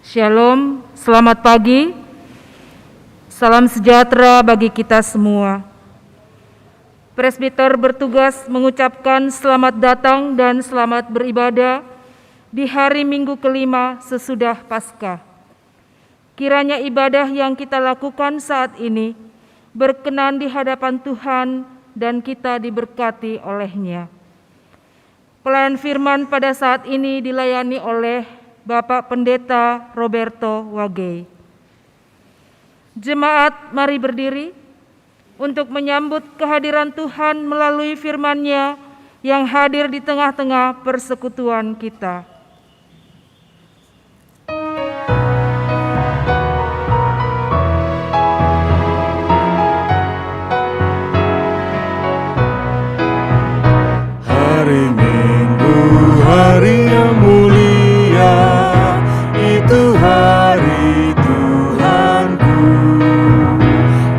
Shalom, selamat pagi, salam sejahtera bagi kita semua. Presbiter bertugas mengucapkan selamat datang dan selamat beribadah di hari Minggu kelima sesudah Paskah. Kiranya ibadah yang kita lakukan saat ini berkenan di hadapan Tuhan dan kita diberkati oleh-Nya. Pelayan firman pada saat ini dilayani oleh Bapak Pendeta Roberto Wagei. Jemaat, mari berdiri untuk menyambut kehadiran Tuhan melalui firman-Nya yang hadir di tengah-tengah persekutuan kita. Hari Minggu, hari yang mulia, itu hari Tuhanku.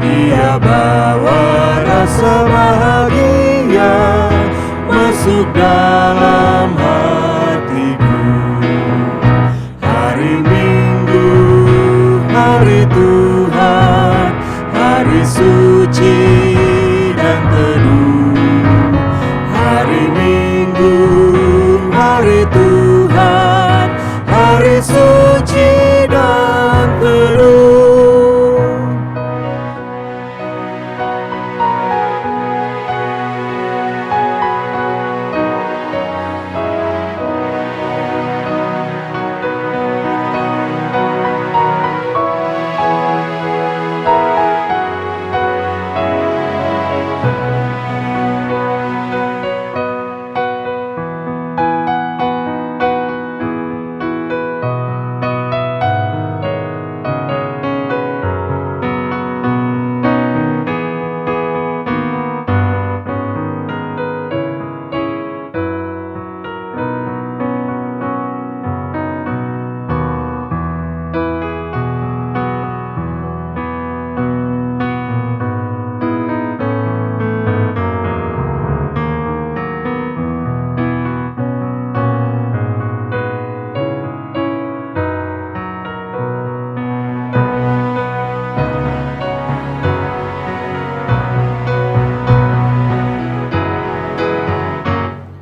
Dia bawa rasa bahagia masuk dalam hatiku. Hari Minggu, hari Tuhan, hari suci dan teduh. Hari Minggu, hari Tuhan, hari suci dan teduh.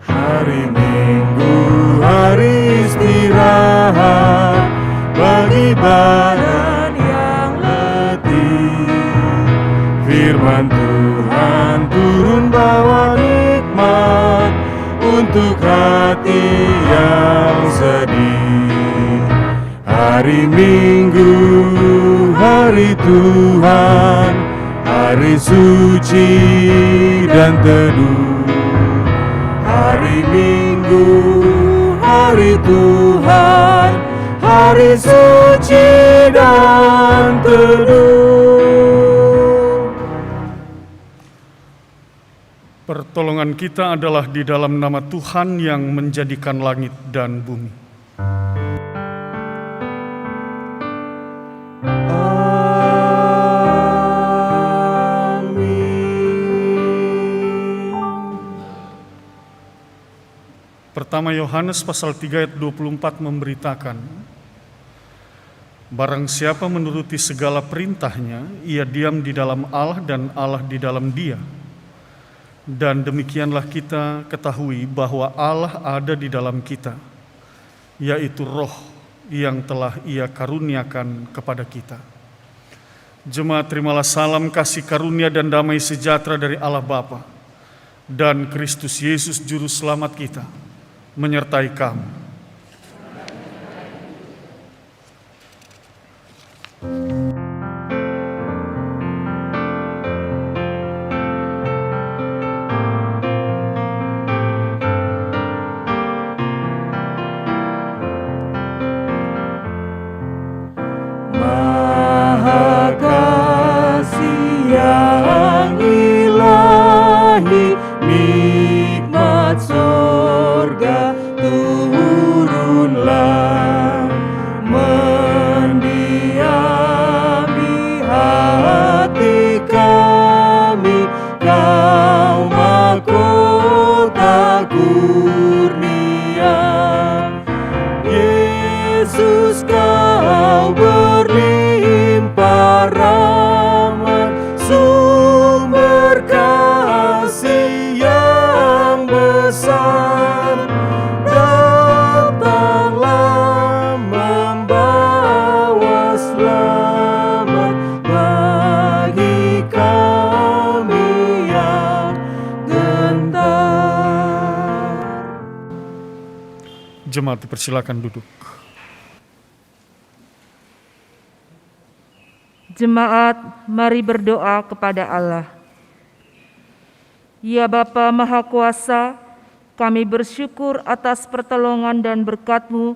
Hari Minggu, hari istirahat bagi badan yang letih. Firman Tuhan turun bawa nikmat untuk hati yang sedih. Hari Minggu, hari Tuhan, hari suci dan teduh. Hari Minggu, hari Tuhan, hari suci dan teduh. Pertolongan kita adalah di dalam nama Tuhan yang menjadikan langit dan bumi. Pertama Yohanes pasal 3 ayat 24 memberitakan, barang siapa menuruti segala perintahnya, ia diam di dalam Allah dan Allah di dalam dia. Dan demikianlah kita ketahui bahwa Allah ada di dalam kita, yaitu Roh yang telah Ia karuniakan kepada kita. Jemaat, terimalah salam kasih karunia dan damai sejahtera dari Allah Bapa dan Kristus Yesus Juru Selamat kita menyertai kamu. Maha kasih yang ilahi, nikmat surga Tuhan. Jemaat dipersilakan duduk. Jemaat, mari berdoa kepada Allah. Ya Bapa Maha Kuasa, kami bersyukur atas pertolongan dan berkat-Mu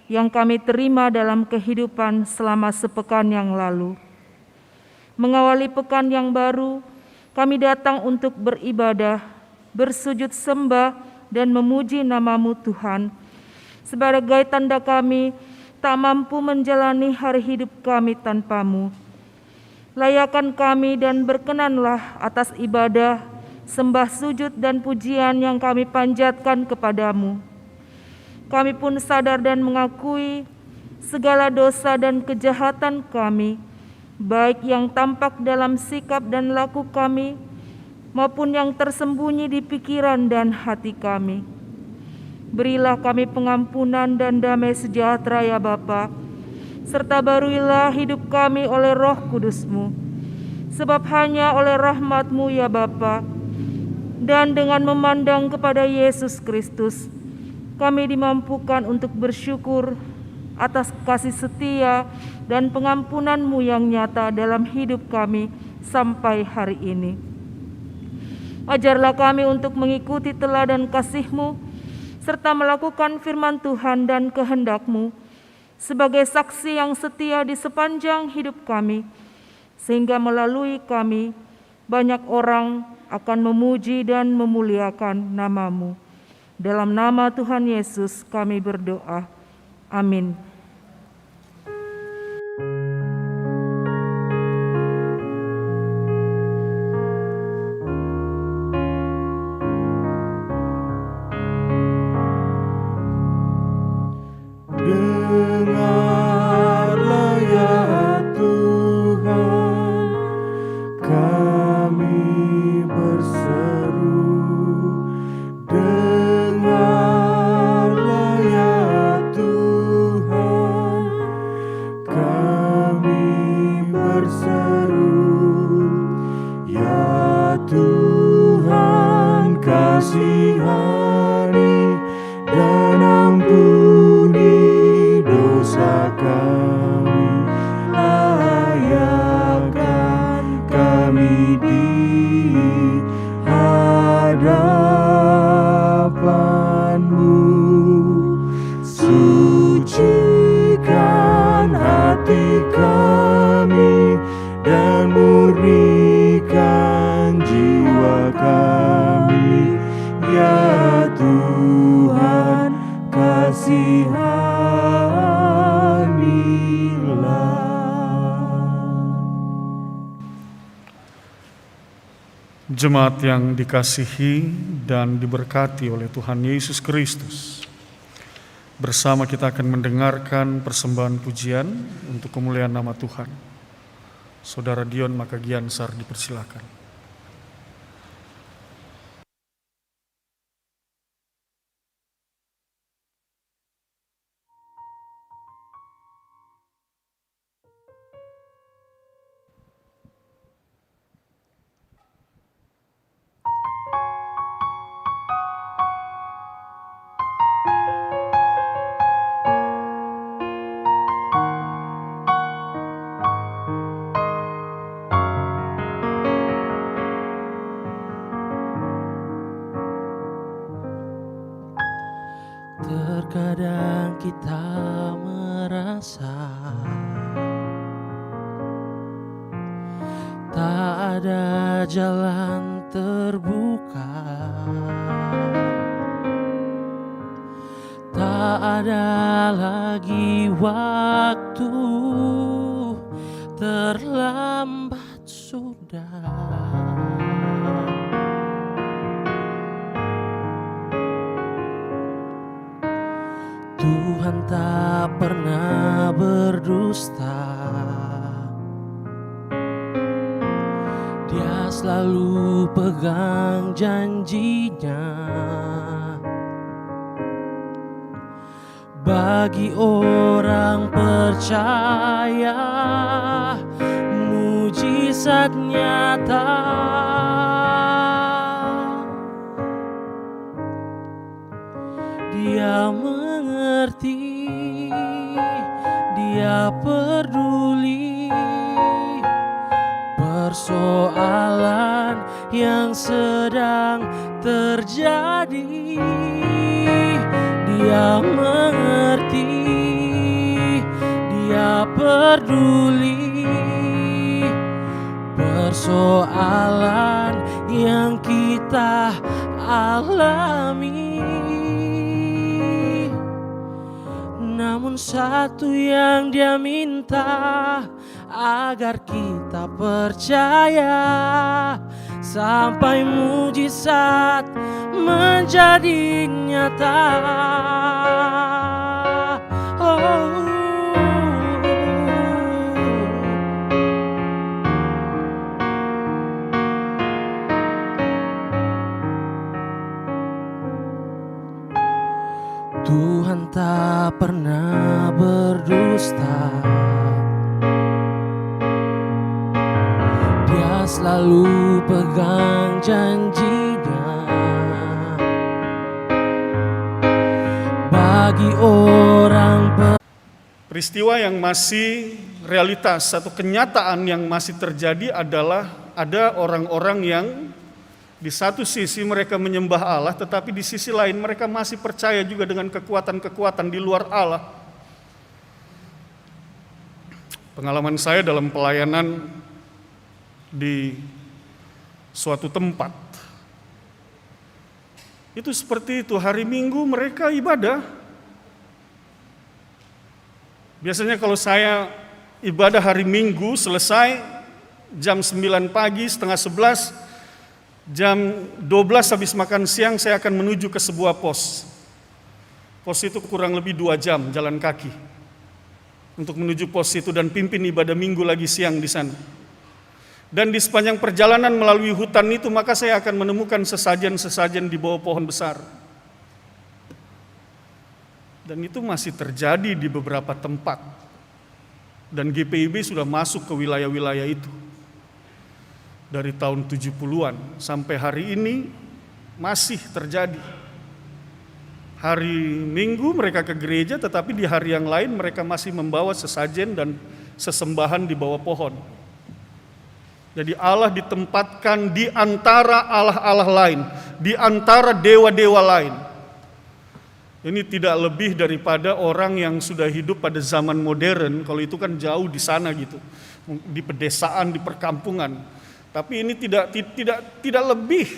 yang kami terima dalam kehidupan selama sepekan yang lalu. Mengawali pekan yang baru, kami datang untuk beribadah, bersujud sembah, dan memuji nama-Mu Tuhan. Sebagai tanda kami tak mampu menjalani hari hidup kami tanpa-Mu. Layakan kami dan berkenanlah atas ibadah, sembah sujud dan pujian yang kami panjatkan kepadamu. Kami pun sadar dan mengakui segala dosa dan kejahatan kami, baik yang tampak dalam sikap dan laku kami, maupun yang tersembunyi di pikiran dan hati kami. Berilah kami pengampunan dan damai sejahtera ya Bapa, serta baruilah hidup kami oleh Roh Kudus-Mu. Sebab hanya oleh rahmat-Mu ya Bapa, dan dengan memandang kepada Yesus Kristus, kami dimampukan untuk bersyukur atas kasih setia dan pengampunan-Mu yang nyata dalam hidup kami sampai hari ini. Ajarlah kami untuk mengikuti teladan kasih-Mu, serta melakukan firman Tuhan dan kehendak-Mu sebagai saksi yang setia di sepanjang hidup kami, sehingga melalui kami banyak orang akan memuji dan memuliakan nama-Mu. Dalam nama Tuhan Yesus kami berdoa. Amin. Dengarlah ya Tuhan, kami berseru. Dengarlah ya Tuhan, kami berseru. Ya Tuhan, kasihani dan ampuni dosa kami, layakan kami di hadapan-Mu. Sucikan hati kami dan murnikan jiwa kami, ya Tuhan, kasihanilah. Jemaat yang dikasihi dan diberkati oleh Tuhan Yesus Kristus, bersama kita akan mendengarkan persembahan pujian untuk kemuliaan nama Tuhan. Saudara Dion Makagiansar dipersilakan. Terkadang kita merasa tak ada jalan terbuka, tak ada lagi waktu, terlambat sudah. Tuhan tak pernah berdusta, Dia selalu pegang janjinya. Bagi orang percaya, mujizat nyata. Dia mengerti persoalan yang sedang terjadi. Dia mengerti, Dia peduli persoalan yang kita alami. Namun satu yang Dia minta, agar kita percaya sampai mujizat menjadi nyata. Oh. Tuhan tak pernah berdusta, Dia selalu pegang janjinya. Bagi orang Peristiwa yang masih realitas, satu kenyataan yang masih terjadi adalah ada orang-orang yang di satu sisi mereka menyembah Allah, tetapi di sisi lain mereka masih percaya juga dengan kekuatan-kekuatan di luar Allah. Pengalaman saya dalam pelayanan di suatu tempat, itu seperti itu. Hari Minggu mereka ibadah. Biasanya kalau saya ibadah hari Minggu selesai jam 9 pagi, setengah 11, jam 12 habis makan siang saya akan menuju ke sebuah pos. Pos itu kurang lebih 2 jam jalan kaki untuk menuju pos itu dan pimpin ibadah Minggu lagi siang di sana. Dan di sepanjang perjalanan melalui hutan itu maka saya akan menemukan sesajen-sesajen di bawah pohon besar. Dan itu masih terjadi di beberapa tempat. Dan GPIB sudah masuk ke wilayah-wilayah itu. Dari tahun 70-an sampai hari ini masih terjadi. Hari Minggu mereka ke gereja, tetapi di hari yang lain mereka masih membawa sesajen dan sesembahan di bawah pohon. Jadi Allah ditempatkan di antara Allah-Allah lain, di antara dewa-dewa lain. Ini tidak lebih daripada orang yang sudah hidup pada zaman modern, kalau itu kan jauh di sana gitu, di pedesaan, di perkampungan. Tapi ini tidak lebih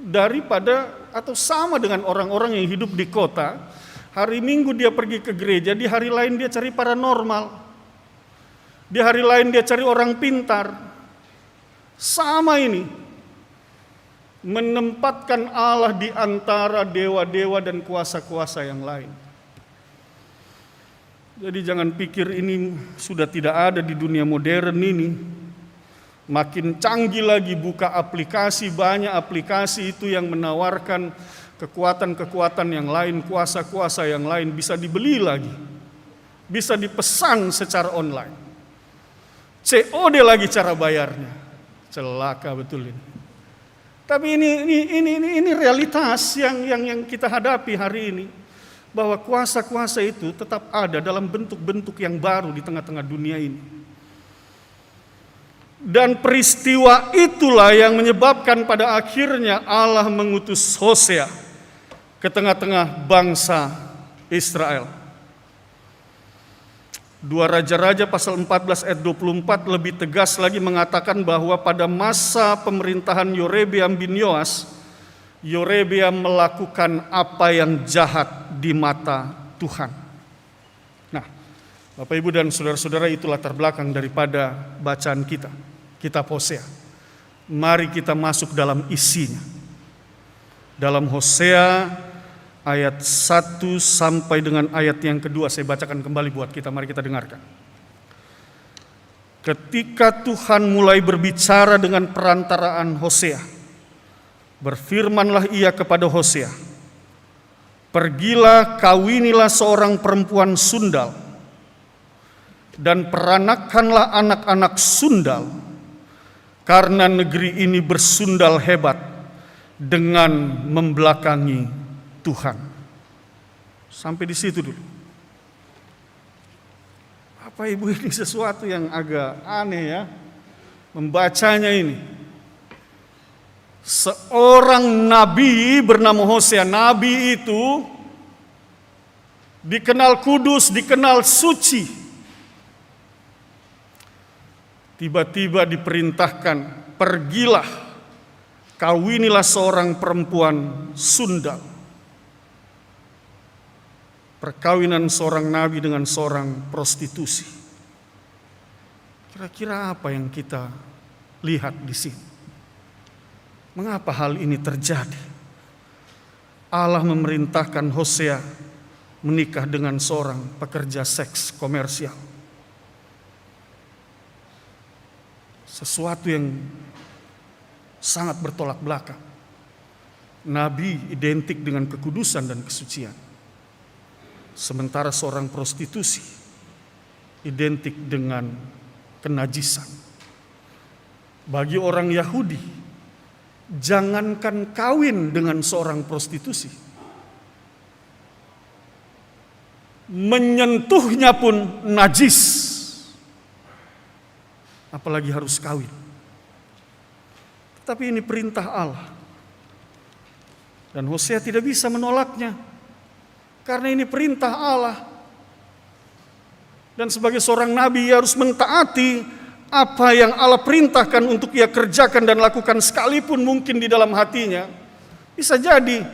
daripada atau sama dengan orang-orang yang hidup di kota. Hari Minggu dia pergi ke gereja, di hari lain dia cari paranormal. Di hari lain dia cari orang pintar. Sama ini. Menempatkan Allah di antara dewa-dewa dan kuasa-kuasa yang lain. Jadi jangan pikir ini sudah tidak ada di dunia modern ini. Makin canggih lagi, buka aplikasi, banyak aplikasi itu yang menawarkan kekuatan-kekuatan yang lain, kuasa-kuasa yang lain, bisa dibeli lagi, bisa dipesan secara online. COD lagi cara bayarnya, celaka betul ini. Tapi ini realitas yang kita hadapi hari ini, bahwa kuasa-kuasa itu tetap ada dalam bentuk-bentuk yang baru di tengah-tengah dunia ini. Dan peristiwa itulah yang menyebabkan pada akhirnya Allah mengutus Hosea ke tengah-tengah bangsa Israel. 2 Raja-Raja pasal 14 ayat 24 lebih tegas lagi mengatakan bahwa pada masa pemerintahan Yorebeam bin Yoas, Yorebeam melakukan apa yang jahat di mata Tuhan. Nah, Bapak Ibu dan saudara-saudara, itu latar belakang daripada bacaan kita. Kitab Hosea. Mari kita masuk dalam isinya. Dalam Hosea ayat 1 sampai dengan ayat yang kedua, saya bacakan kembali buat kita, mari kita dengarkan. Ketika Tuhan mulai berbicara dengan perantaraan Hosea, berfirmanlah Ia kepada Hosea, "Pergilah, kawinilah seorang perempuan sundal, dan peranakanlah anak-anak sundal, karena negeri ini bersundal hebat dengan membelakangi Tuhan." Sampai di situ dulu. Bapak Ibu, ini sesuatu yang agak aneh ya. membacanya ini, seorang nabi bernama Hosea. Nabi itu dikenal kudus, dikenal suci. Tiba-tiba diperintahkan, pergilah, kawinilah seorang perempuan sundal. Perkawinan seorang nabi dengan seorang prostitusi. Kira-kira apa yang kita lihat di sini? Mengapa hal ini terjadi? Allah memerintahkan Hosea menikah dengan seorang pekerja seks komersial. Sesuatu yang sangat bertolak belakang. Nabi identik dengan kekudusan dan kesucian. Sementara seorang prostitusi identik dengan kenajisan. Bagi orang Yahudi, jangankan kawin dengan seorang prostitusi, menyentuhnya pun najis, apalagi harus kawin. Tapi ini perintah Allah, dan Hosea tidak bisa menolaknya, karena ini perintah Allah. Dan sebagai seorang nabi, ia harus mentaati apa yang Allah perintahkan untuk ia kerjakan dan lakukan, sekalipun mungkin di dalam hatinya bisa jadi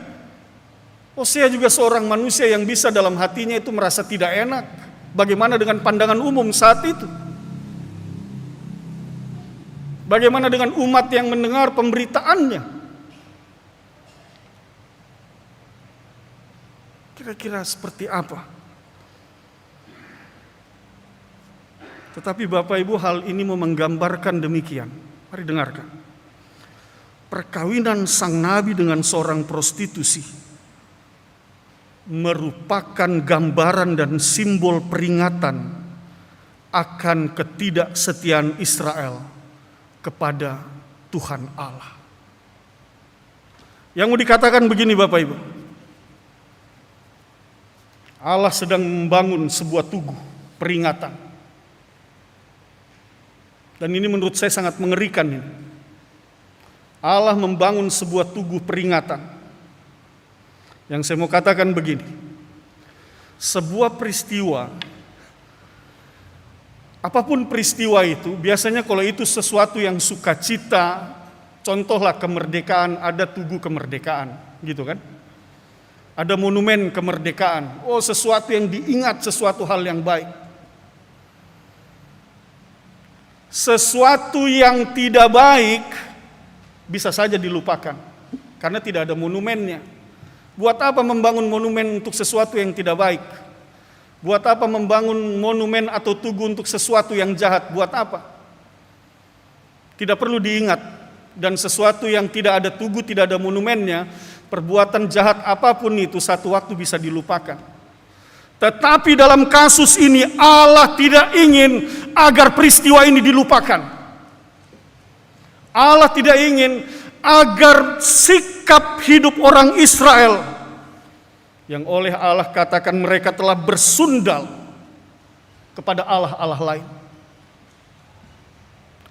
Hosea juga seorang manusia yang bisa dalam hatinya itu merasa tidak enak. Bagaimana dengan pandangan umum saat itu? Bagaimana dengan umat yang mendengar pemberitaannya? Kira-kira seperti apa? Tetapi Bapak Ibu, hal ini mau menggambarkan demikian. Mari dengarkan. Perkawinan sang nabi dengan seorang prostitusi merupakan gambaran dan simbol peringatan akan ketidaksetiaan Israel kepada Tuhan Allah. Yang mau dikatakan begini Bapak Ibu, Allah sedang membangun sebuah tugu peringatan. Dan ini menurut saya sangat mengerikan ini. Allah membangun sebuah tugu peringatan. Yang saya mau katakan begini, sebuah peristiwa, apapun peristiwa itu, biasanya kalau itu sesuatu yang sukacita, contohlah kemerdekaan, ada tugu kemerdekaan, gitu kan? Ada monumen kemerdekaan, oh sesuatu yang diingat, sesuatu hal yang baik. Sesuatu yang tidak baik bisa saja dilupakan, karena tidak ada monumennya. Buat apa membangun monumen untuk sesuatu yang tidak baik? Buat apa membangun monumen atau tugu untuk sesuatu yang jahat? Buat apa? Tidak perlu diingat. Dan sesuatu yang tidak ada tugu, tidak ada monumennya, perbuatan jahat apapun itu satu waktu bisa dilupakan. Tetapi dalam kasus ini Allah tidak ingin agar peristiwa ini dilupakan. Allah tidak ingin agar sikap hidup orang Israel yang oleh Allah katakan mereka telah bersundal kepada Allah-Allah lain.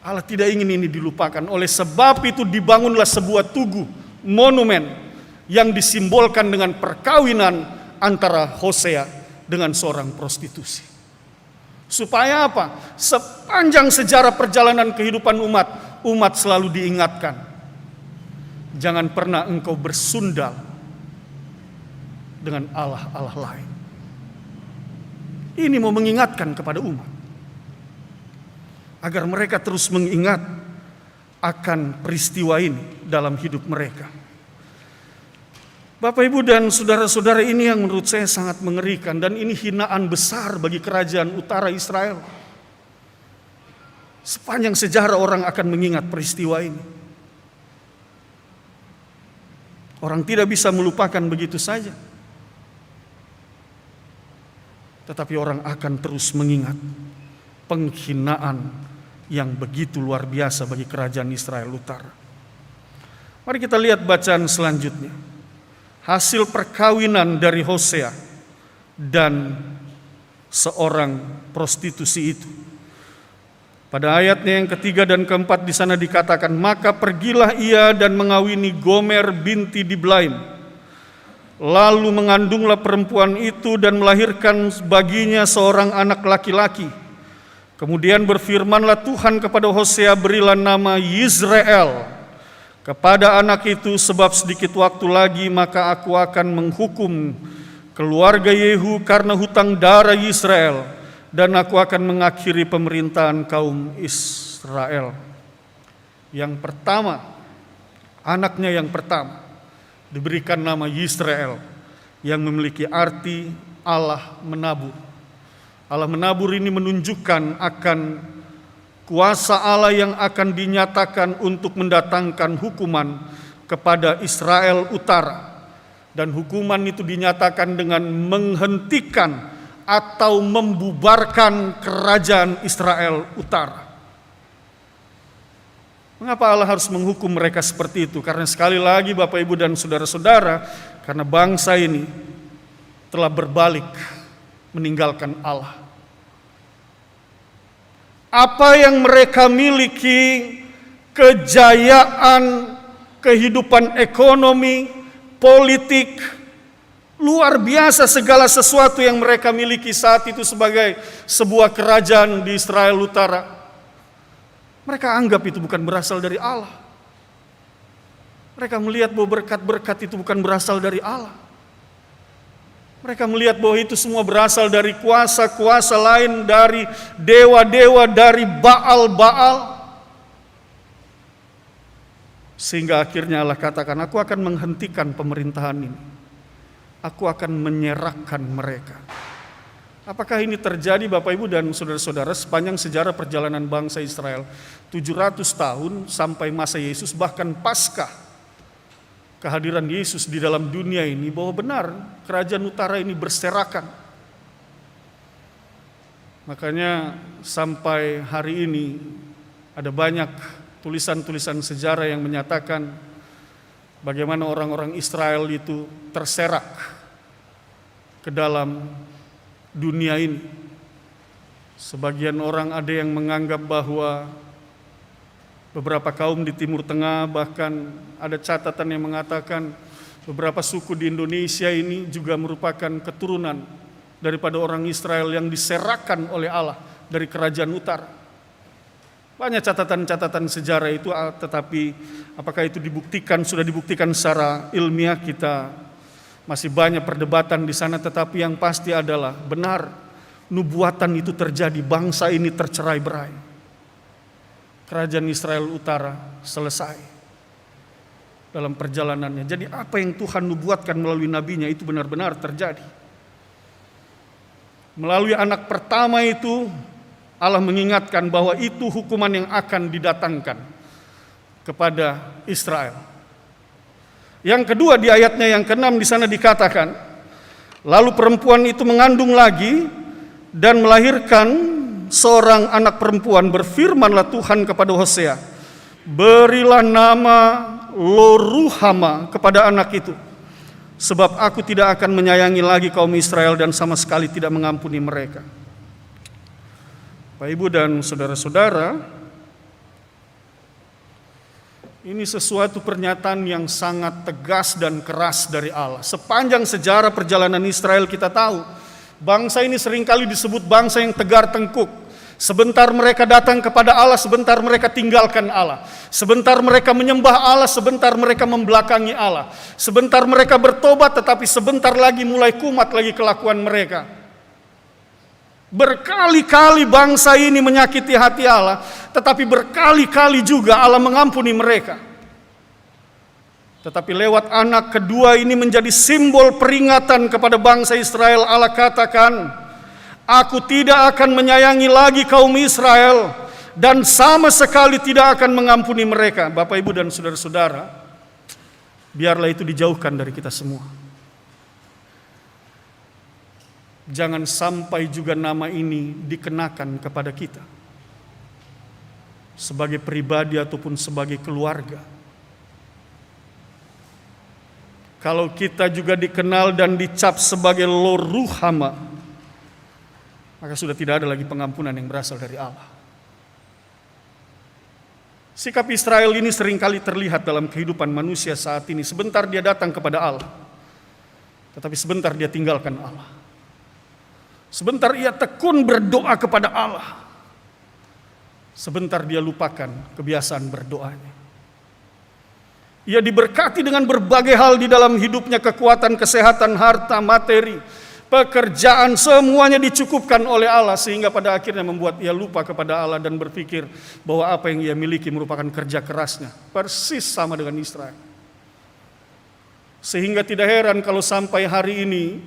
Allah tidak ingin ini dilupakan. Oleh sebab itu dibangunlah sebuah tugu, monumen yang disimbolkan dengan perkawinan antara Hosea dengan seorang prostitusi. Supaya apa? Sepanjang sejarah perjalanan kehidupan umat selalu diingatkan, jangan pernah engkau bersundal dengan Allah-Allah lain. Ini mau mengingatkan kepada umat, agar mereka terus mengingat akan peristiwa ini dalam hidup mereka. Bapak, Ibu, dan saudara-saudara, ini yang menurut saya sangat mengerikan, dan ini hinaan besar bagi kerajaan utara Israel. Sepanjang sejarah orang akan mengingat peristiwa ini. Orang tidak bisa melupakan begitu saja. Tetapi orang akan terus mengingat penghinaan yang begitu luar biasa bagi kerajaan Israel utara. Mari kita lihat bacaan selanjutnya. Hasil perkawinan dari Hosea dan seorang prostitusi itu. Pada ayatnya yang ketiga dan keempat di sana dikatakan, maka pergilah ia dan mengawini Gomer binti Diblaim. Lalu mengandunglah perempuan itu dan melahirkan baginya seorang anak laki-laki. Kemudian berfirmanlah Tuhan kepada Hosea, berilah nama Yizre'el kepada anak itu, sebab sedikit waktu lagi maka aku akan menghukum keluarga Yehu karena hutang darah Yisrael, dan aku akan mengakhiri pemerintahan kaum Israel. Yang pertama, anaknya yang pertama diberikan nama Yisrael, yang memiliki arti Allah menabur. Allah menabur ini menunjukkan akan kuasa Allah yang akan dinyatakan untuk mendatangkan hukuman kepada Israel Utara. Dan hukuman itu dinyatakan dengan menghentikan atau membubarkan kerajaan Israel Utara. Mengapa Allah harus menghukum mereka seperti itu? Karena sekali lagi Bapak Ibu dan saudara-saudara, karena bangsa ini telah berbalik meninggalkan Allah. Apa yang mereka miliki, kejayaan, kehidupan ekonomi, politik, luar biasa segala sesuatu yang mereka miliki saat itu sebagai sebuah kerajaan di Israel Utara. Mereka anggap itu bukan berasal dari Allah. Mereka melihat bahwa berkat-berkat itu bukan berasal dari Allah. Mereka melihat bahwa itu semua berasal dari kuasa-kuasa lain, dari dewa-dewa, dari Baal-Baal. Sehingga akhirnya Allah katakan, aku akan menghentikan pemerintahan ini. Aku akan menyerahkan mereka. Apakah ini terjadi Bapak Ibu dan saudara-saudara sepanjang sejarah perjalanan bangsa Israel? 700 tahun sampai masa Yesus, bahkan Paskah. Kehadiran Yesus di dalam dunia ini, bahwa benar kerajaan utara ini berserakan. Makanya sampai hari ini ada banyak tulisan-tulisan sejarah yang menyatakan bagaimana orang-orang Israel itu terserak ke dalam dunia ini. Sebagian orang ada yang menganggap bahwa beberapa kaum di Timur Tengah, bahkan ada catatan yang mengatakan beberapa suku di Indonesia ini juga merupakan keturunan daripada orang Israel yang diserahkan oleh Allah dari kerajaan utara. Banyak catatan-catatan sejarah itu, tetapi apakah itu dibuktikan, sudah dibuktikan secara ilmiah, kita masih banyak perdebatan di sana. Tetapi yang pasti adalah benar, nubuatan itu terjadi, bangsa ini tercerai-berai. Kerajaan Israel Utara selesai dalam perjalanannya. Jadi apa yang Tuhan nubuatkan melalui nabinya itu benar-benar terjadi. Melalui anak pertama itu, Allah mengingatkan bahwa itu hukuman yang akan didatangkan kepada Israel. Yang kedua di ayatnya yang ke-6 di sana dikatakan, lalu perempuan itu mengandung lagi dan melahirkan seorang anak perempuan. Berfirmanlah Tuhan kepada Hosea, berilah nama Loruhama kepada anak itu, sebab aku tidak akan menyayangi lagi kaum Israel dan sama sekali tidak mengampuni mereka. Bapak Ibu dan saudara-saudara, ini sesuatu pernyataan yang sangat tegas dan keras dari Allah. Sepanjang sejarah perjalanan Israel kita tahu, bangsa ini seringkali disebut bangsa yang tegar tengkuk. Sebentar mereka datang kepada Allah, sebentar mereka tinggalkan Allah. Sebentar mereka menyembah Allah, sebentar mereka membelakangi Allah. Sebentar mereka bertobat, tetapi sebentar lagi mulai kumat lagi kelakuan mereka. Berkali-kali bangsa ini menyakiti hati Allah, tetapi berkali-kali juga Allah mengampuni mereka. Tetapi lewat anak kedua ini menjadi simbol peringatan kepada bangsa Israel. Allah katakan, aku tidak akan menyayangi lagi kaum Israel dan sama sekali tidak akan mengampuni mereka. Bapak Ibu dan saudara-saudara, biarlah itu dijauhkan dari kita semua. Jangan sampai juga nama ini dikenakan kepada kita sebagai pribadi ataupun sebagai keluarga. Kalau kita juga dikenal dan dicap sebagai Loruhama, maka sudah tidak ada lagi pengampunan yang berasal dari Allah. Sikap Israel ini seringkali terlihat dalam kehidupan manusia saat ini. Sebentar dia datang kepada Allah, tetapi sebentar dia tinggalkan Allah. Sebentar ia tekun berdoa kepada Allah, sebentar dia lupakan kebiasaan berdoanya. Ia diberkati dengan berbagai hal di dalam hidupnya, kekuatan, kesehatan, harta, materi, pekerjaan, semuanya dicukupkan oleh Allah, sehingga pada akhirnya membuat ia lupa kepada Allah dan berpikir bahwa apa yang ia miliki merupakan kerja kerasnya. Persis sama dengan Israel. Sehingga tidak heran kalau sampai hari ini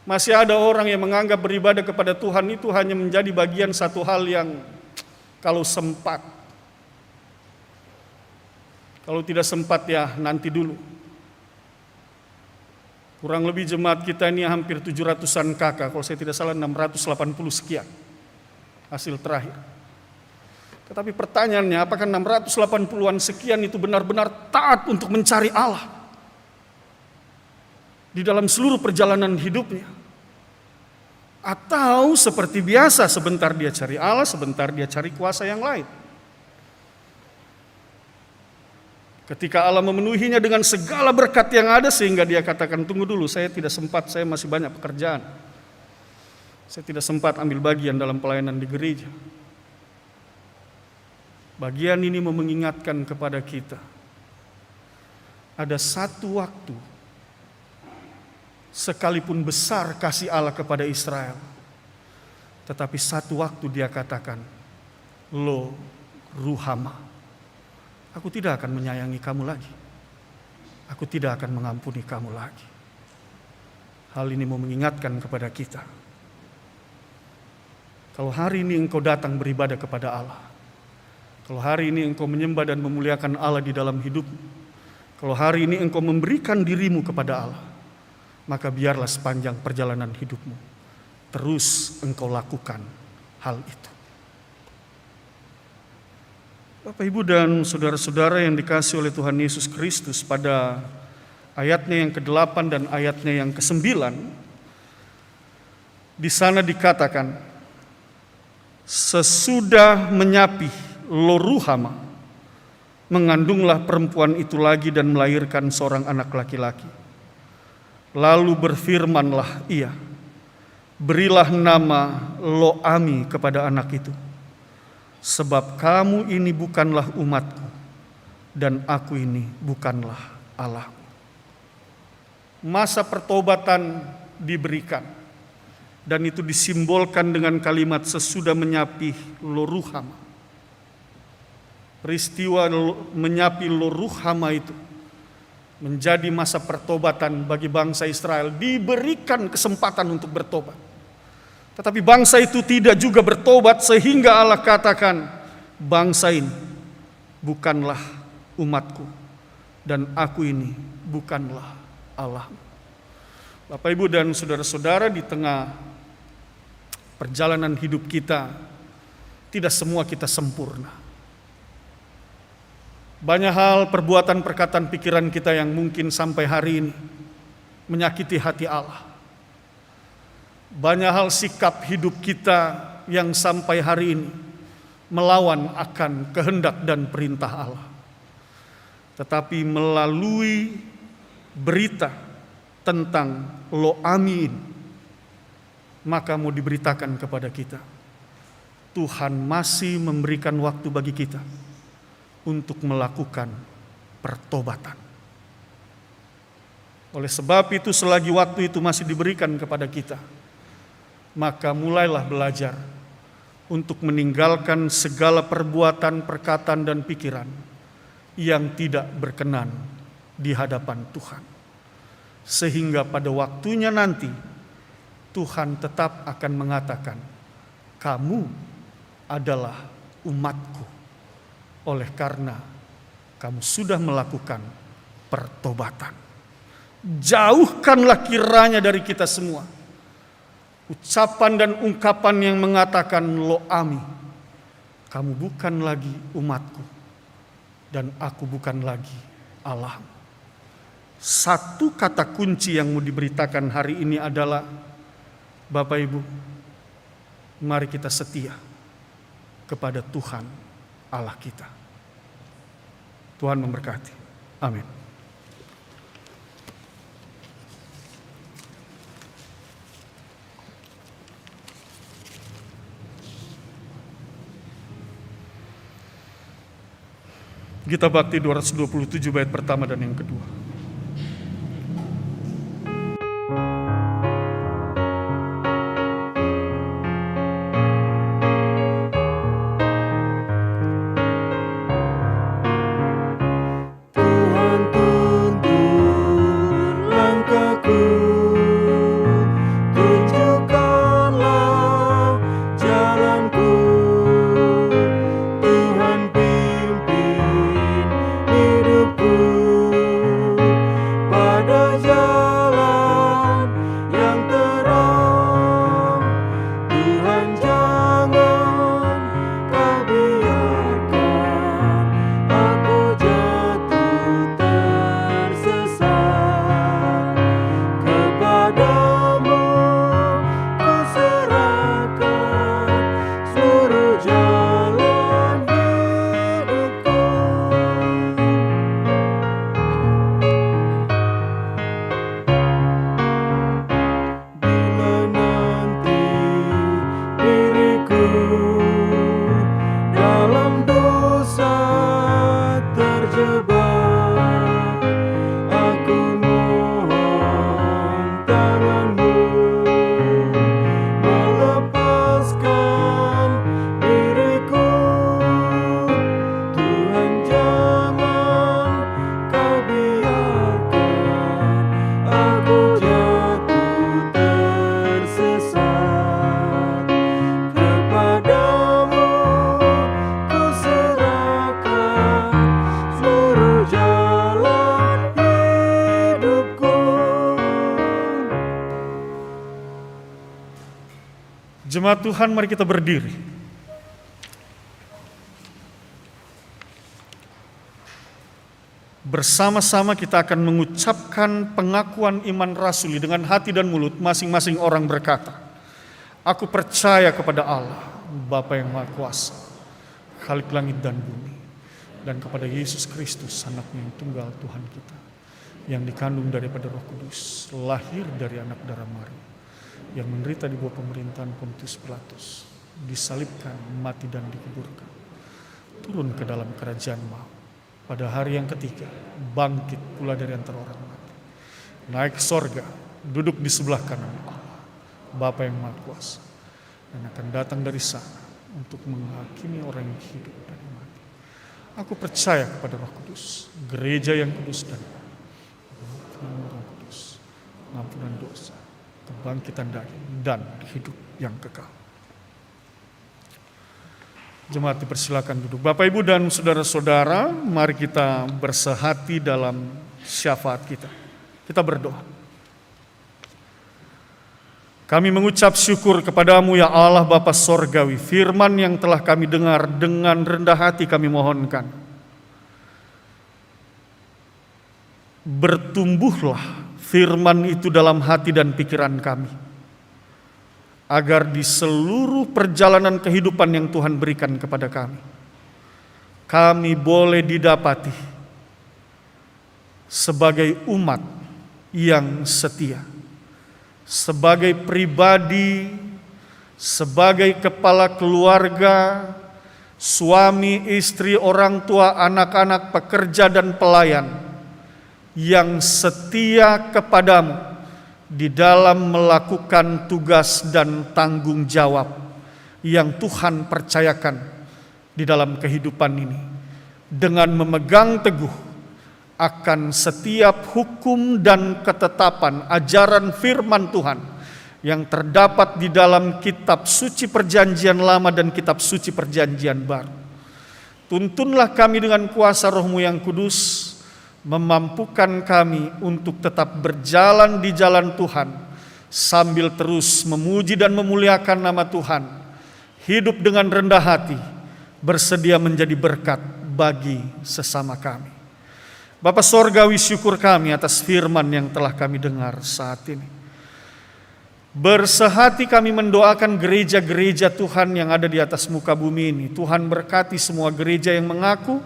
masih ada orang yang menganggap beribadah kepada Tuhan itu hanya menjadi bagian satu hal yang kalau sempat. Kalau tidak sempat ya nanti dulu. Kurang lebih jemaat kita ini hampir 700-an kakak, kalau saya tidak salah 680 sekian hasil terakhir. Tetapi pertanyaannya, apakah 680-an sekian itu benar-benar taat untuk mencari Allah di dalam seluruh perjalanan hidupnya? Atau seperti biasa, sebentar dia cari Allah, sebentar dia cari kuasa yang lain. Ketika Allah memenuhinya dengan segala berkat yang ada, sehingga dia katakan, tunggu dulu, saya tidak sempat, saya masih banyak pekerjaan. Saya tidak sempat ambil bagian dalam pelayanan di gereja. Bagian ini mengingatkan kepada kita, ada satu waktu, sekalipun besar kasih Allah kepada Israel, tetapi satu waktu dia katakan, lo ruhama. Aku tidak akan menyayangi kamu lagi. Aku tidak akan mengampuni kamu lagi. Hal ini mau mengingatkan kepada kita. Kalau hari ini engkau datang beribadah kepada Allah, kalau hari ini engkau menyembah dan memuliakan Allah di dalam hidupmu, kalau hari ini engkau memberikan dirimu kepada Allah, maka biarlah sepanjang perjalanan hidupmu terus engkau lakukan hal itu. Bapak, Ibu, dan saudara-saudara yang dikasihi oleh Tuhan Yesus Kristus, pada ayatnya yang ke-8 dan ayatnya yang ke-9, di sana dikatakan, sesudah menyapi lo Ruhama, mengandunglah perempuan itu lagi dan melahirkan seorang anak laki-laki. Lalu berfirmanlah ia, berilah nama Lo-ami kepada anak itu, sebab kamu ini bukanlah umatku, dan aku ini bukanlah Allah. Masa pertobatan diberikan, dan itu disimbolkan dengan kalimat sesudah menyapi Lo Ruhama. Peristiwa menyapi Lo Ruhama itu menjadi masa pertobatan bagi bangsa Israel, diberikan kesempatan untuk bertobat. Tetapi bangsa itu tidak juga bertobat, sehingga Allah katakan, bangsa ini bukanlah umatku, dan aku ini bukanlah Allah. Bapak, Ibu, dan saudara-saudara, di tengah perjalanan hidup kita, tidak semua kita sempurna. Banyak hal, perbuatan, perkataan, pikiran kita yang mungkin sampai hari ini menyakiti hati Allah. Banyak hal sikap hidup kita yang sampai hari ini melawan akan kehendak dan perintah Allah. Tetapi melalui berita tentang Lo-ami ini, maka mau diberitakan kepada kita, Tuhan masih memberikan waktu bagi kita untuk melakukan pertobatan. Oleh sebab itu, selagi waktu itu masih diberikan kepada kita, maka mulailah belajar untuk meninggalkan segala perbuatan, perkataan, dan pikiran yang tidak berkenan di hadapan Tuhan. Sehingga pada waktunya nanti, Tuhan tetap akan mengatakan, kamu adalah umatku, oleh karena kamu sudah melakukan pertobatan. Jauhkanlah kiranya dari kita semua ucapan dan ungkapan yang mengatakan Lo-ami, kamu bukan lagi umatku, dan aku bukan lagi Allah. Satu kata kunci yang mau diberitakan hari ini adalah, Bapak Ibu, mari kita setia kepada Tuhan Allah kita. Tuhan memberkati. Amin. Gita Bakti 227 bait pertama dan yang kedua. Tuhan tuntun langkahku, tunjukkanlah jalanku. Tuhan pimpin hidupku pada jalan yang terang. Tuhan jangan kau biarkan aku jatuh tersesat. Kepadamu ku serahkan seluruh jalan hidupku. Bila nanti diriku dalam dosa terjebak, aku mohon tanganmu melepaskan diriku. Tuhan jangan kau biarkan aku jatuh tersesat. Kepadamu ku serahkan seluruh jalan hidupku. Jemaat Tuhan, mari kita berdiri. Bersama-sama kita akan mengucapkan pengakuan iman rasuli dengan hati dan mulut. Masing-masing orang berkata, aku percaya kepada Allah, Bapa yang Maha Kuasa, Khalik langit dan bumi, dan kepada Yesus Kristus, anaknya yang tunggal Tuhan kita, yang dikandung daripada Roh Kudus, lahir dari anak darah Maria, yang menderita di bawah pemerintahan Pontius Pilatus, disalibkan, mati dan dikuburkan, turun ke dalam kerajaan maut, pada hari yang ketiga bangkit pula dari antara orang mati, naik ke sorga, duduk di sebelah kanan Allah, Bapa yang Maha Kuasa, dan akan datang dari sana untuk menghakimi orang yang hidup dan yang mati. Aku percaya kepada Roh Kudus, gereja yang kudus dan Roh Kudus, pengampunan dosa, kebangkitan daging, dan hidup yang kekal. Jemaat dipersilakan duduk. Bapak, Ibu, dan saudara-saudara, mari kita bersehati dalam syafaat kita. Kita berdoa. Kami mengucap syukur kepadamu ya Allah Bapa Sorgawi, firman yang telah kami dengar dengan rendah hati kami mohonkan. Bertumbuhlah firman itu dalam hati dan pikiran kami, agar di seluruh perjalanan kehidupan yang Tuhan berikan kepada kami boleh didapati sebagai umat yang setia, sebagai pribadi, sebagai kepala keluarga, suami, istri, orang tua, anak-anak, pekerja dan pelayan yang setia kepadamu di dalam melakukan tugas dan tanggung jawab yang Tuhan percayakan di dalam kehidupan ini, dengan memegang teguh akan setiap hukum dan ketetapan ajaran firman Tuhan yang terdapat di dalam kitab suci perjanjian lama dan kitab suci perjanjian baru. Tuntunlah kami dengan kuasa Roh-Mu yang kudus, memampukan kami untuk tetap berjalan di jalan Tuhan, sambil terus memuji dan memuliakan nama Tuhan, hidup dengan rendah hati, bersedia menjadi berkat bagi sesama kami. Bapa Sorgawi, syukur kami atas firman yang telah kami dengar saat ini. Bersehati kami mendoakan gereja-gereja Tuhan yang ada di atas muka bumi ini. Tuhan berkati semua gereja yang mengaku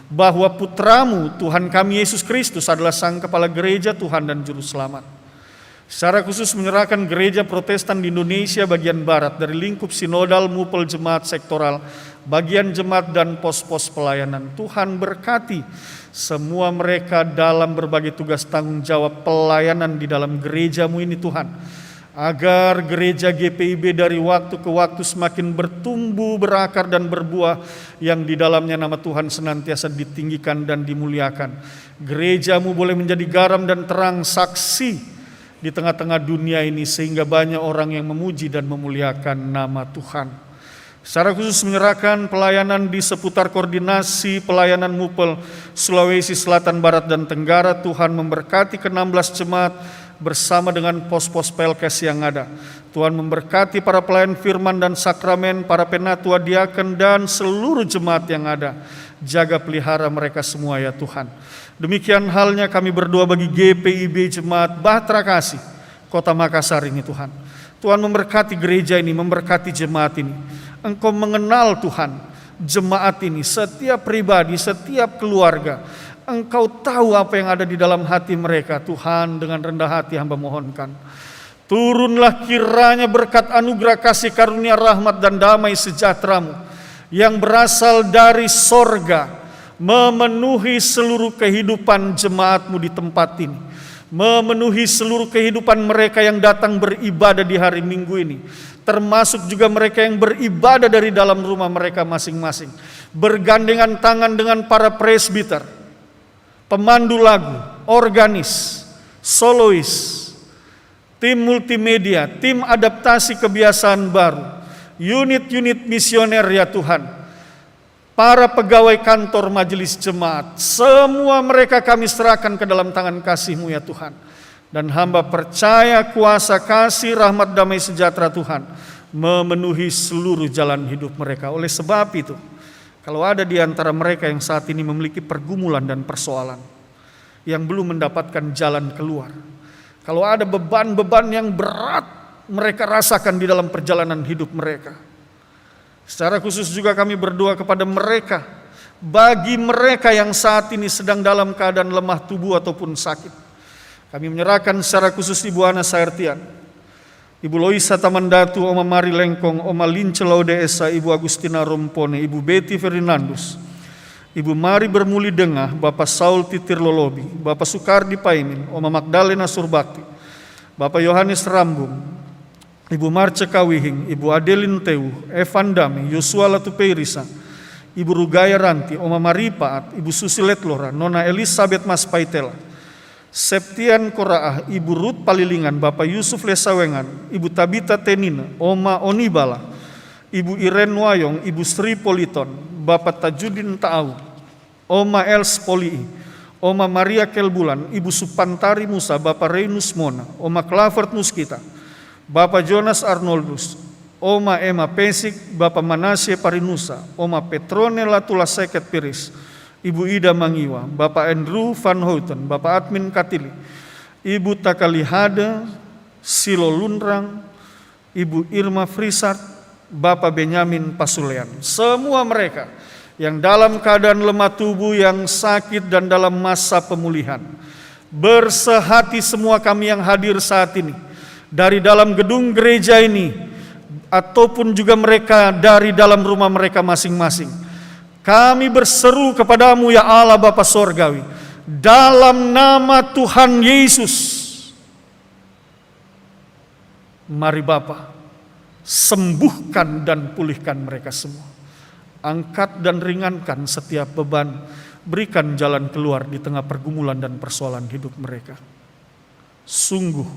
bahwa Putramu Tuhan kami Yesus Kristus adalah Sang Kepala Gereja Tuhan dan Juru Selamat. Secara khusus menyerahkan Gereja Protestan di Indonesia bagian Barat dari lingkup sinodal, mupel, jemaat sektoral, bagian jemaat dan pos-pos pelayanan. Tuhan berkati semua mereka dalam berbagai tugas tanggung jawab pelayanan di dalam gereja-Mu ini Tuhan. Agar gereja GPIB dari waktu ke waktu semakin bertumbuh, berakar dan berbuah, yang di dalamnya nama Tuhan senantiasa ditinggikan dan dimuliakan. Gereja-Mu boleh menjadi garam dan terang, saksi di tengah-tengah dunia ini, sehingga banyak orang yang memuji dan memuliakan nama Tuhan. Secara khusus menyerahkan pelayanan di seputar koordinasi pelayanan mupel Sulawesi Selatan, Barat, dan Tenggara. Tuhan memberkati ke-16 jemaat bersama dengan pos-pos Pelkes yang ada. Tuhan memberkati para pelayan firman dan sakramen, para penatua, diaken, dan seluruh jemaat yang ada. Jaga pelihara mereka semua ya Tuhan. Demikian halnya kami berdoa bagi GPIB Jemaat Bahtera Kasih Kota Makassar ini Tuhan. Tuhan memberkati gereja ini, memberkati jemaat ini. Engkau mengenal Tuhan jemaat ini, setiap pribadi, setiap keluarga. Engkau tahu apa yang ada di dalam hati mereka. Tuhan, dengan rendah hati hamba mohonkan, turunlah kiranya berkat anugerah kasih karunia rahmat dan damai sejahtera-Mu yang berasal dari sorga, memenuhi seluruh kehidupan jemaat-Mu di tempat ini, memenuhi seluruh kehidupan mereka yang datang beribadah di hari Minggu ini, termasuk juga mereka yang beribadah dari dalam rumah mereka masing-masing, bergandengan tangan dengan para presbiter, pemandu lagu, organis, solois, tim multimedia, tim adaptasi kebiasaan baru, unit-unit misioner ya Tuhan, para pegawai kantor majelis jemaat, semua mereka kami serahkan ke dalam tangan kasih-Mu ya Tuhan. Dan hamba percaya kuasa kasih, rahmat, damai sejahtera Tuhan memenuhi seluruh jalan hidup mereka. Oleh sebab itu, kalau ada di antara mereka yang saat ini memiliki pergumulan dan persoalan, yang belum mendapatkan jalan keluar, kalau ada beban-beban yang berat mereka rasakan di dalam perjalanan hidup mereka, secara khusus juga kami berdoa kepada mereka, bagi mereka yang saat ini sedang dalam keadaan lemah tubuh ataupun sakit. Kami menyerahkan secara khusus Ibu Ana Saertian, Ibu Loisa Tamandatu, Oma Mari Lengkong, Oma Lince Laude Esa, Ibu Agustina Rompone, Ibu Betty Ferdinandus, Ibu Mari Bermuli Dengah, Bapak Saul Titir Lolobi, Bapak Sukardi Paimin, Oma Magdalena Surbakti, Bapak Yohanes Rambung, Ibu Marce Kawihing, Ibu Adelin Teu, Evan Dame, Yosua Latupeirisa, Ibu Rugaya Ranti, Oma Maripaat, Ibu Susi Letlora, Nona Elizabeth Mas Paitela, Septian Koraah, Ibu Ruth Palilingan, Bapak Yusuf Lesawengan, Ibu Tabita Tenina, Oma Onibala, Ibu Iren Wayong, Ibu Sri Politon, Bapak Tajudin Taau, Oma Els Polii, Oma Maria Kelbulan, Ibu Supantari Musa, Bapak Reynus Mona, Oma Clavert Muskita, Bapak Jonas Arnoldus, Oma Emma Pesik, Bapak Manasye Parinusa, Oma Petrone Latula Seket Piris, Ibu Ida Mangiwa, Bapak Andrew Van Houten, Bapak Admin Katili, Ibu Takalihada Silo Lundrang, Ibu Irma Frisart, Bapak Benyamin Pasulean. Semua mereka yang dalam keadaan lemah tubuh, yang sakit dan dalam masa pemulihan, bersehati semua kami yang hadir saat ini dari dalam gedung gereja ini, ataupun juga mereka dari dalam rumah mereka masing-masing. Kami berseru kepadamu ya Allah Bapa Sorgawi, dalam nama Tuhan Yesus, mari Bapa, sembuhkan dan pulihkan mereka semua. Angkat dan ringankan setiap beban, berikan jalan keluar di tengah pergumulan dan persoalan hidup mereka. Sungguh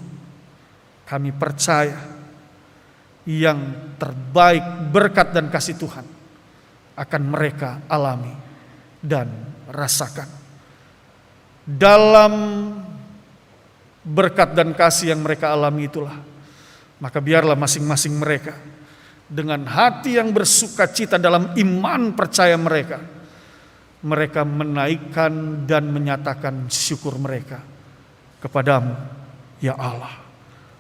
kami percaya yang terbaik berkat dan kasih Tuhan akan mereka alami dan rasakan. Dalam berkat dan kasih yang mereka alami itulah, maka biarlah masing-masing mereka dengan hati yang bersuka cita dalam iman percaya mereka, mereka menaikkan dan menyatakan syukur mereka kepadamu ya Allah,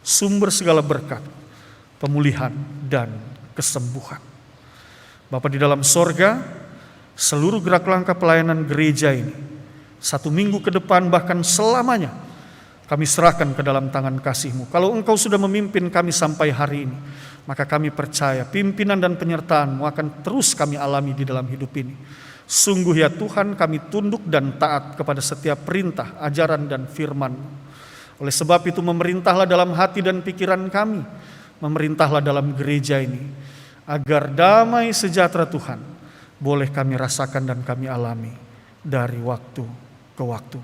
sumber segala berkat, pemulihan dan kesembuhan. Bapa di dalam sorga, seluruh gerak langkah pelayanan gereja ini, 1 minggu ke depan bahkan selamanya, kami serahkan ke dalam tangan kasih-Mu. Kalau Engkau sudah memimpin kami sampai hari ini, maka kami percaya pimpinan dan penyertaan-Mu akan terus kami alami di dalam hidup ini. Sungguh ya Tuhan, kami tunduk dan taat kepada setiap perintah, ajaran dan firman-Mu. Oleh sebab itu memerintahlah dalam hati dan pikiran kami, memerintahlah dalam gereja ini, agar damai sejahtera Tuhan boleh kami rasakan dan kami alami dari waktu ke waktu.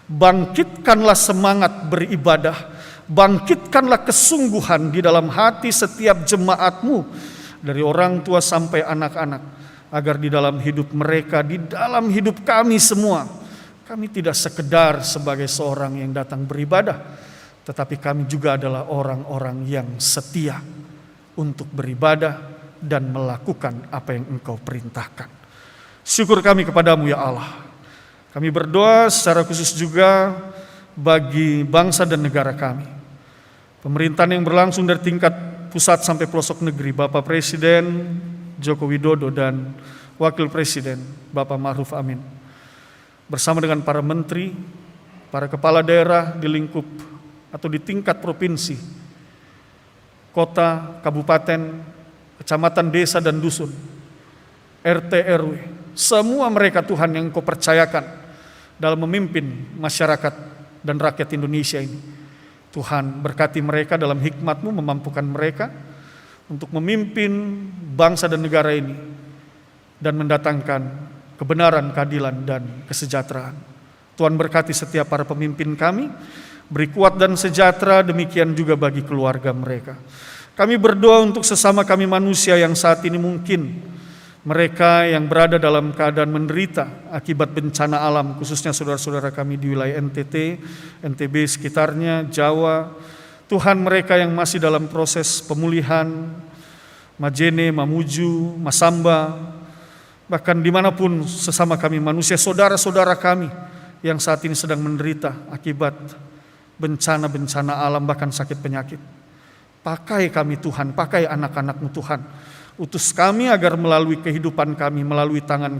Bangkitkanlah semangat beribadah, bangkitkanlah kesungguhan di dalam hati setiap jemaat-Mu, dari orang tua sampai anak-anak, agar di dalam hidup mereka, di dalam hidup kami semua, kami tidak sekedar sebagai seorang yang datang beribadah, tetapi kami juga adalah orang-orang yang setia untuk beribadah dan melakukan apa yang Engkau perintahkan. Syukur kami kepadamu ya Allah. Kami berdoa secara khusus juga bagi bangsa dan negara kami. Pemerintahan yang berlangsung dari tingkat pusat sampai pelosok negeri, Bapak Presiden Joko Widodo dan Wakil Presiden Bapak Ma'ruf Amin, bersama dengan para menteri, para kepala daerah di lingkup atau di tingkat provinsi, kota, kabupaten, kecamatan, desa dan dusun, RT, RW, semua mereka Tuhan yang Engkau percayakan dalam memimpin masyarakat dan rakyat Indonesia ini. Tuhan berkati mereka dalam hikmat-Mu, memampukan mereka untuk memimpin bangsa dan negara ini dan mendatangkan kebenaran, keadilan, dan kesejahteraan. Tuhan berkati setiap para pemimpin kami, beri kuat dan sejahtera, demikian juga bagi keluarga mereka. Kami berdoa untuk sesama kami manusia yang saat ini mungkin mereka yang berada dalam keadaan menderita akibat bencana alam, khususnya saudara-saudara kami di wilayah NTT, NTB sekitarnya, Jawa. Tuhan, mereka yang masih dalam proses pemulihan, Majene, Mamuju, Masamba, bahkan dimanapun sesama kami manusia, saudara-saudara kami yang saat ini sedang menderita akibat bencana-bencana alam, bahkan sakit penyakit. Pakai kami Tuhan, pakai anak-anak-Mu Tuhan. Utus kami agar melalui kehidupan kami, melalui tangan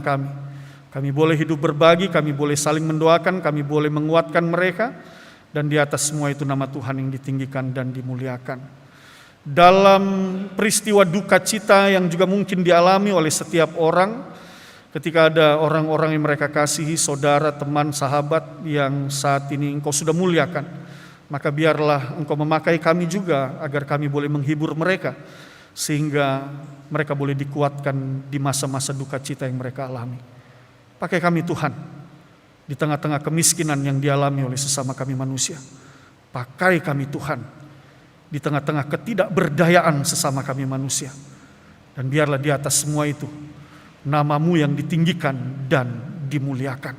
kami boleh hidup berbagi, kami boleh saling mendoakan, kami boleh menguatkan mereka, dan di atas semua itu nama Tuhan yang ditinggikan dan dimuliakan. Dalam peristiwa duka cita yang juga mungkin dialami oleh setiap orang, ketika ada orang-orang yang mereka kasihi, saudara, teman, sahabat yang saat ini Engkau sudah muliakan, maka biarlah Engkau memakai kami juga agar kami boleh menghibur mereka, sehingga mereka boleh dikuatkan di masa-masa duka cita yang mereka alami. Pakai kami Tuhan, di tengah-tengah kemiskinan yang dialami oleh sesama kami manusia. Pakai kami Tuhan, di tengah-tengah ketidakberdayaan sesama kami manusia. Dan biarlah di atas semua itu, nama-Mu yang ditinggikan dan dimuliakan.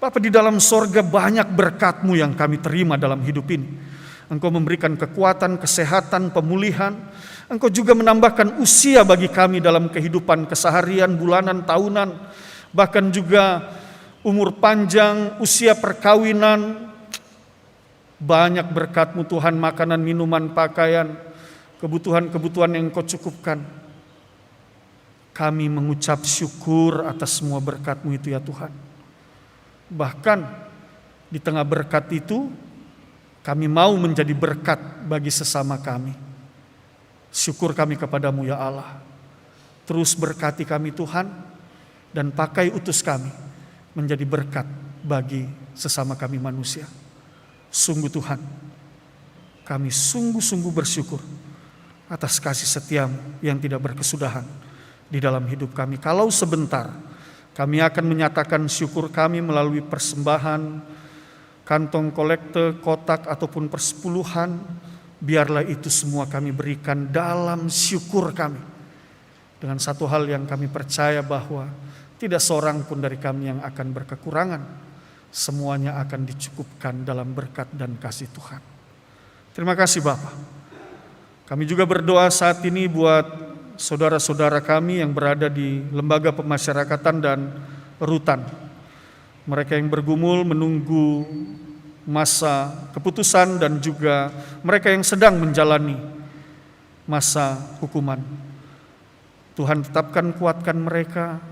Bapa di dalam sorga, banyak berkat-Mu yang kami terima dalam hidup ini. Engkau memberikan kekuatan, kesehatan, pemulihan. Engkau juga menambahkan usia bagi kami dalam kehidupan keseharian, bulanan, tahunan, bahkan juga umur panjang, usia perkawinan. Banyak berkat-Mu Tuhan, makanan, minuman, pakaian, kebutuhan-kebutuhan yang Engkau cukupkan. Kami mengucap syukur atas semua berkat-Mu itu ya Tuhan. Bahkan di tengah berkat itu, kami mau menjadi berkat bagi sesama kami. Syukur kami kepadamu ya Allah. Terus berkati kami Tuhan, dan pakai utus kami menjadi berkat bagi sesama kami manusia. Sungguh Tuhan, kami sungguh-sungguh bersyukur atas kasih setia-Mu yang tidak berkesudahan di dalam hidup kami. Kalau sebentar kami akan menyatakan syukur kami melalui persembahan, kantong kolekte, kotak ataupun persepuluhan, biarlah itu semua kami berikan dalam syukur kami. Dengan satu hal yang kami percaya, bahwa tidak seorang pun dari kami yang akan berkekurangan. Semuanya akan dicukupkan dalam berkat dan kasih Tuhan. Terima kasih Bapa. Kami juga berdoa saat ini buat saudara-saudara kami yang berada di lembaga pemasyarakatan dan rutan. Mereka yang bergumul menunggu masa keputusan, dan juga mereka yang sedang menjalani masa hukuman. Tuhan tetapkan, kuatkan mereka,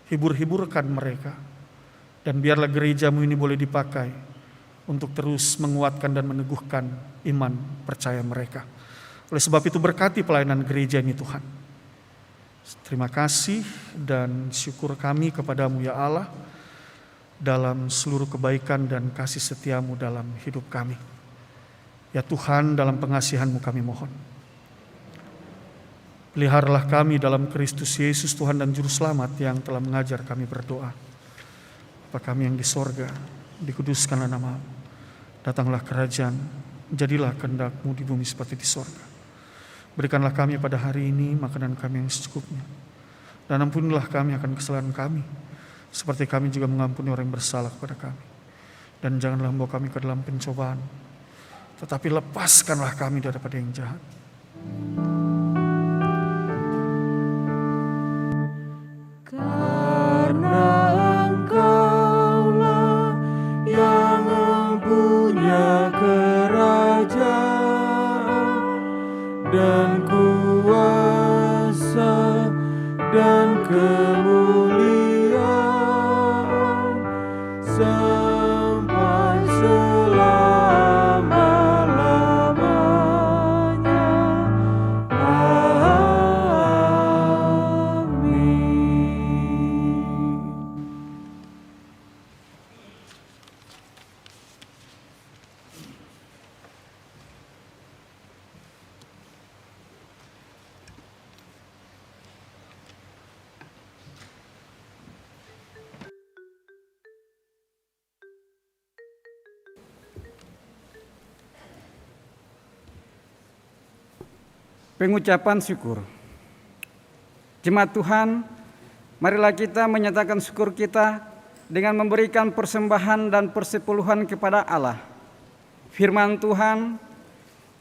hibur-hiburkan mereka, dan biarlah gerejamu ini boleh dipakai untuk terus menguatkan dan meneguhkan iman percaya mereka. Oleh sebab itu berkati pelayanan gereja ini Tuhan. Terima kasih dan syukur kami kepadamu ya Allah, dalam seluruh kebaikan dan kasih setiamu dalam hidup kami. Ya Tuhan, dalam pengasihan-Mu kami mohon, peliharalah kami dalam Kristus Yesus Tuhan dan Juru Selamat yang telah mengajar kami berdoa. Bapa kami yang di sorga, dikuduskanlah nama-Mu, datanglah kerajaan, jadilah kehendak-Mu di bumi seperti di sorga. Berikanlah kami pada hari ini makanan kami yang secukupnya, dan ampunilah kami akan kesalahan kami, seperti kami juga mengampuni orang yang bersalah kepada kami. Dan janganlah membawa kami ke dalam pencobaan, tetapi lepaskanlah kami daripada yang jahat. Karena Engkaulah yang mempunyai kerajaan dan kuasa dan kemuliaan sampai selama-lamanya. Amin. Pengucapan syukur. Jemaat Tuhan, marilah kita menyatakan syukur kita dengan memberikan persembahan dan persepuluhan kepada Allah. Firman Tuhan,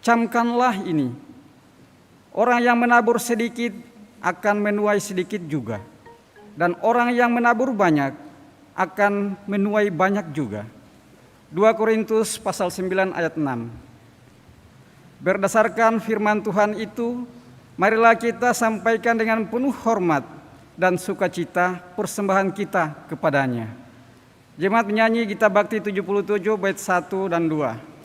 camkanlah ini, orang yang menabur sedikit akan menuai sedikit juga, dan orang yang menabur banyak akan menuai banyak juga. 2 Korintus pasal 9 ayat 6. Berdasarkan firman Tuhan itu, marilah kita sampaikan dengan penuh hormat dan sukacita persembahan kita kepadanya. Jemaat menyanyi Gita Bakti 77 bait 1 dan 2.